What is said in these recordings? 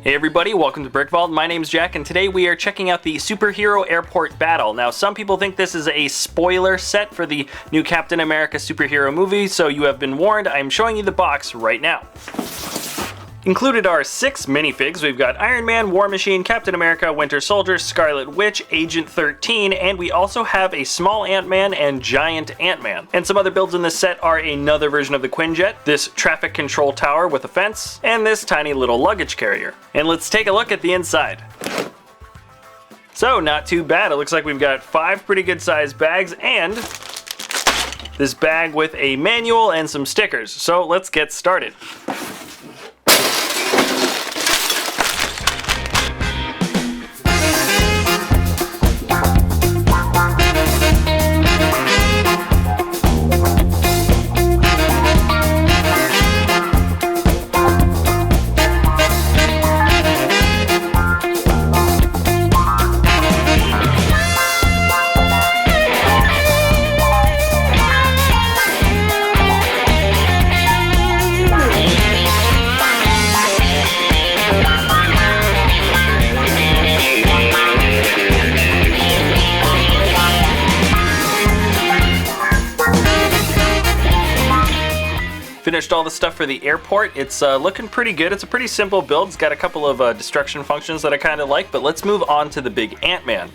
Hey everybody, welcome to BrickVault. My name's Jack, and today we are checking out the Superhero Airport Battle. Now, some people think this is a spoiler set for the new Captain America superhero movie, so you have been warned. I'm showing you the box right now. Included are 6 minifigs. We've got Iron Man, War Machine, Captain America, Winter Soldier, Scarlet Witch, Agent 13, and we also have a small Ant-Man and Giant Ant-Man. And some other builds in this set are another version of the Quinjet, this traffic control tower with a fence, and this tiny little luggage carrier. And let's take a look at the inside. So, not too bad. It looks like we've got 5 pretty good sized bags and this bag with a manual and some stickers. So let's get started. Finished all the stuff for the airport. It's looking pretty good. It's a pretty simple build. It's got a couple of destruction functions that I kind of like, but let's move on to the big Ant-Man.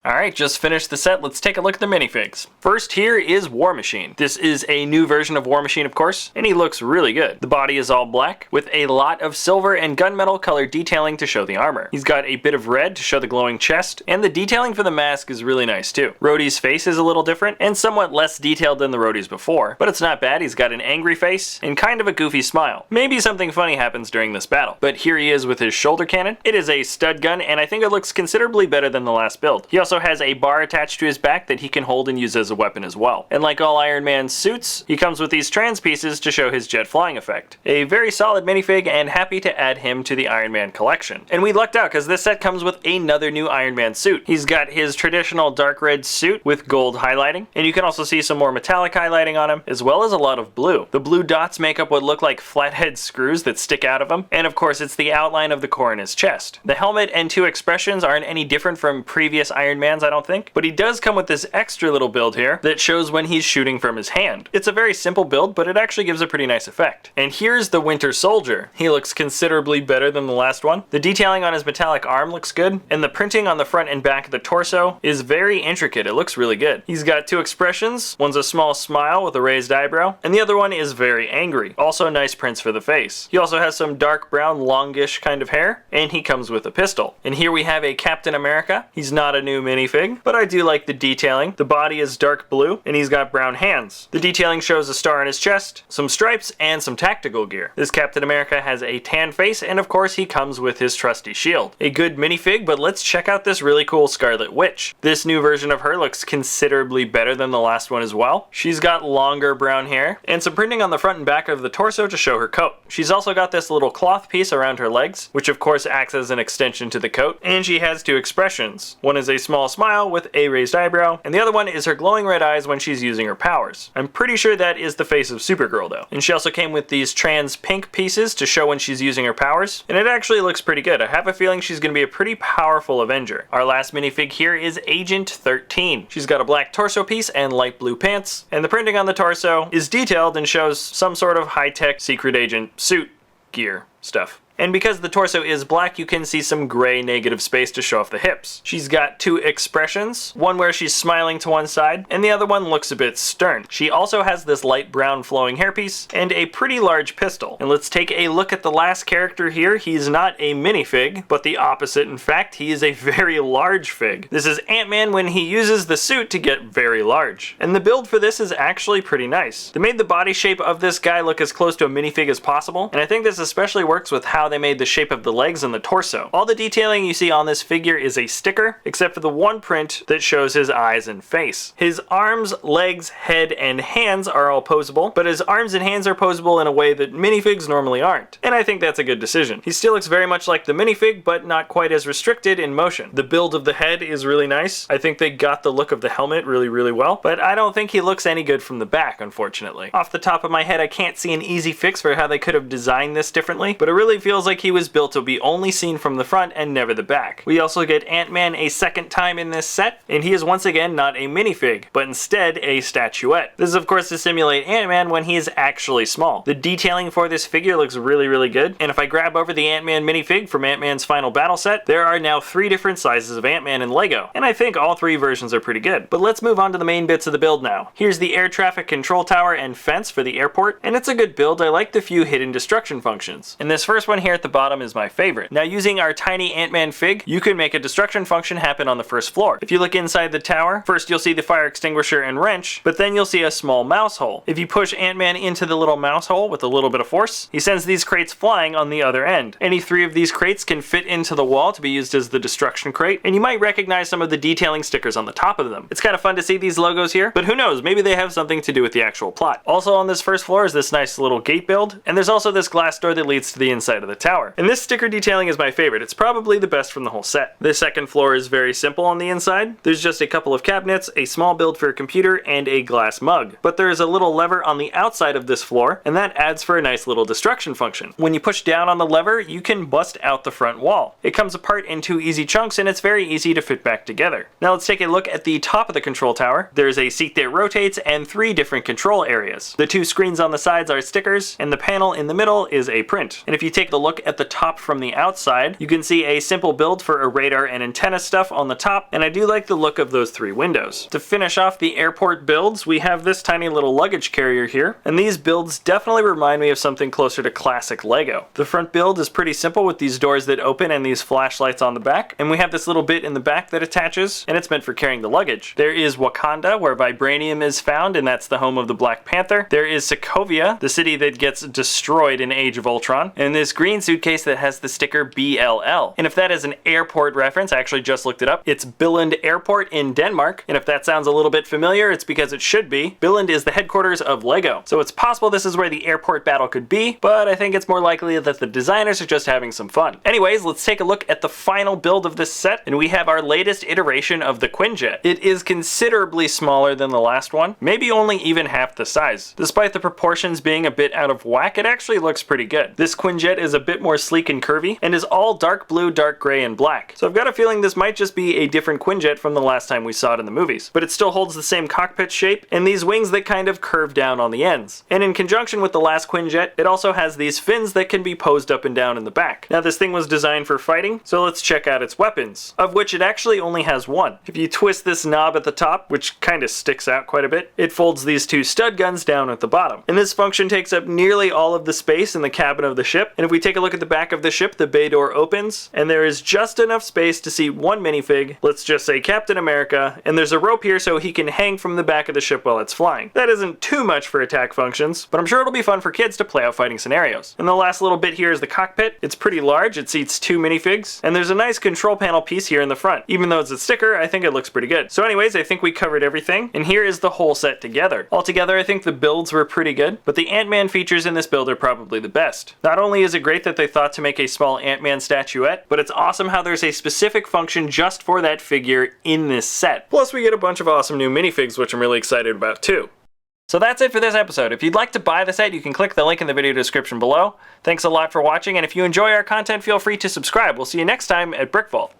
Alright, just finished the set. Let's take a look at the minifigs. First here is War Machine. This is a new version of War Machine, of course, and he looks really good. The body is all black, with a lot of silver and gunmetal color detailing to show the armor. He's got a bit of red to show the glowing chest, and the detailing for the mask is really nice too. Rhodey's face is a little different, and somewhat less detailed than the Rhodey's before, but it's not bad. He's got an angry face, and kind of a goofy smile. Maybe something funny happens during this battle. But here he is with his shoulder cannon. It is a stud gun, and I think it looks considerably better than the last build. He also has a bar attached to his back that he can hold and use as a weapon as well. And like all Iron Man's suits, he comes with these trans pieces to show his jet flying effect. A very solid minifig, and happy to add him to the Iron Man collection. And we lucked out because this set comes with another new Iron Man suit. He's got his traditional dark red suit with gold highlighting, and you can also see some more metallic highlighting on him, as well as a lot of blue. The blue dots make up what look like flathead screws that stick out of him, and of course it's the outline of the core in his chest. The helmet and 2 expressions aren't any different from previous Iron Mans, I don't think, but he does come with this extra little build here that shows when he's shooting from his hand. It's a very simple build, but it actually gives a pretty nice effect. And here's the Winter Soldier. He looks considerably better than the last one. The detailing on his metallic arm looks good, and the printing on the front and back of the torso is very intricate. It looks really good. He's got 2 expressions. One's a small smile with a raised eyebrow, and the other one is very angry. Also nice prints for the face. He also has some dark brown, longish kind of hair, and he comes with a pistol. And here we have a Captain America. He's not a new minifig, but I do like the detailing. The body is dark blue, and he's got brown hands. The detailing shows a star on his chest, some stripes, and some tactical gear. This Captain America has a tan face, and of course he comes with his trusty shield. A good minifig, but let's check out this really cool Scarlet Witch. This new version of her looks considerably better than the last one as well. She's got longer brown hair, and some printing on the front and back of the torso to show her coat. She's also got this little cloth piece around her legs, which of course acts as an extension to the coat, and she has 2 expressions. One is a small smile with a raised eyebrow, and the other one is her glowing red eyes when she's using her powers. I'm pretty sure that is the face of Supergirl though. And she also came with these trans pink pieces to show when she's using her powers, and it actually looks pretty good. I have a feeling she's going to be a pretty powerful Avenger. Our last minifig here is Agent 13. She's got a black torso piece and light blue pants, and the printing on the torso is detailed and shows some sort of high-tech secret agent suit gear stuff. And because the torso is black, you can see some gray negative space to show off the hips. She's got two expressions, one where she's smiling to one side, and the other one looks a bit stern. She also has this light brown flowing hairpiece, and a pretty large pistol. And let's take a look at the last character here. He's not a minifig, but the opposite. In fact, he is a very large fig. This is Ant-Man when he uses the suit to get very large. And the build for this is actually pretty nice. They made the body shape of this guy look as close to a minifig as possible, and I think this especially works with how they made the shape of the legs and the torso. All the detailing you see on this figure is a sticker, except for the one print that shows his eyes and face. His arms, legs, head, and hands are all posable, but his arms and hands are posable in a way that minifigs normally aren't. And I think that's a good decision. He still looks very much like the minifig, but not quite as restricted in motion. The build of the head is really nice. I think they got the look of the helmet really well, but I don't think he looks any good from the back, unfortunately. Off the top of my head, I can't see an easy fix for how they could have designed this differently, but it really feels like he was built to be only seen from the front and never the back. We also get Ant-Man a second time in this set, and he is once again not a minifig, but instead a statuette. This is of course to simulate Ant-Man when he is actually small. The detailing for this figure looks really good, and if I grab over the Ant-Man minifig from Ant-Man's final battle set, there are now 3 different sizes of Ant-Man in Lego, and I think all 3 versions are pretty good. But let's move on to the main bits of the build now. Here's the air traffic control tower and fence for the airport, and it's a good build. I like the few hidden destruction functions. And this first one here at the bottom is my favorite. Now using our tiny Ant-Man fig, you can make a destruction function happen on the first floor. If you look inside the tower, first you'll see the fire extinguisher and wrench, but then you'll see a small mouse hole. If you push Ant-Man into the little mouse hole with a little bit of force, he sends these crates flying on the other end. Any 3 of these crates can fit into the wall to be used as the destruction crate, and you might recognize some of the detailing stickers on the top of them. It's kind of fun to see these logos here, but who knows, maybe they have something to do with the actual plot. Also on this first floor is this nice little gate build, and there's also this glass door that leads to the inside of the tower. And this sticker detailing is my favorite. It's probably the best from the whole set. The second floor is very simple on the inside. There's just a couple of cabinets, a small build for a computer, and a glass mug. But there is a little lever on the outside of this floor, and that adds for a nice little destruction function. When you push down on the lever, you can bust out the front wall. It comes apart in 2 easy chunks, and it's very easy to fit back together. Now let's take a look at the top of the control tower. There's a seat that rotates and 3 different control areas. The 2 screens on the sides are stickers, and the panel in the middle is a print. And if you take a look at the top from the outside, you can see a simple build for a radar and antenna stuff on the top, and I do like the look of those 3 windows. To finish off the airport builds, we have this tiny little luggage carrier here, and these builds definitely remind me of something closer to classic Lego. The front build is pretty simple with these doors that open and these flashlights on the back, and we have this little bit in the back that attaches, and it's meant for carrying the luggage. There is Wakanda, where vibranium is found, and that's the home of the Black Panther. There is Sokovia, the city that gets destroyed in Age of Ultron, and this green suitcase that has the sticker BLL. And if that is an airport reference, I actually just looked it up, it's Billund Airport in Denmark, and if that sounds a little bit familiar, it's because it should be. Billund is the headquarters of Lego, so it's possible this is where the airport battle could be, but I think it's more likely that the designers are just having some fun. Anyways, let's take a look at the final build of this set, and we have our latest iteration of the Quinjet. It is considerably smaller than the last one, maybe only even half the size. Despite the proportions being a bit out of whack, it actually looks pretty good. This Quinjet is a bit more sleek and curvy, and is all dark blue, dark gray, and black. So I've got a feeling this might just be a different Quinjet from the last time we saw it in the movies. But it still holds the same cockpit shape, and these wings that kind of curve down on the ends. And in conjunction with the last Quinjet, it also has these fins that can be posed up and down in the back. Now this thing was designed for fighting, so let's check out its weapons, of which it actually only has one. If you twist this knob at the top, which kind of sticks out quite a bit, it folds these 2 stud guns down at the bottom. And this function takes up nearly all of the space in the cabin of the ship, and if we take a look at the back of the ship, the bay door opens, and there is just enough space to seat one minifig, let's just say Captain America, and there's a rope here so he can hang from the back of the ship while it's flying. That isn't too much for attack functions, but I'm sure it'll be fun for kids to play out fighting scenarios. And the last little bit here is the cockpit. It's pretty large, it seats 2 minifigs, and there's a nice control panel piece here in the front. Even though it's a sticker, I think it looks pretty good. So anyways, I think we covered everything, and here is the whole set together. Altogether, I think the builds were pretty good, but the Ant-Man features in this build are probably the best. Not only is it great that they thought to make a small Ant-Man statuette, but it's awesome how there's a specific function just for that figure in this set. Plus we get a bunch of awesome new minifigs, which I'm really excited about too. So that's it for this episode. If you'd like to buy the set, you can click the link in the video description below. Thanks a lot for watching, and if you enjoy our content, feel free to subscribe. We'll see you next time at BrickVault.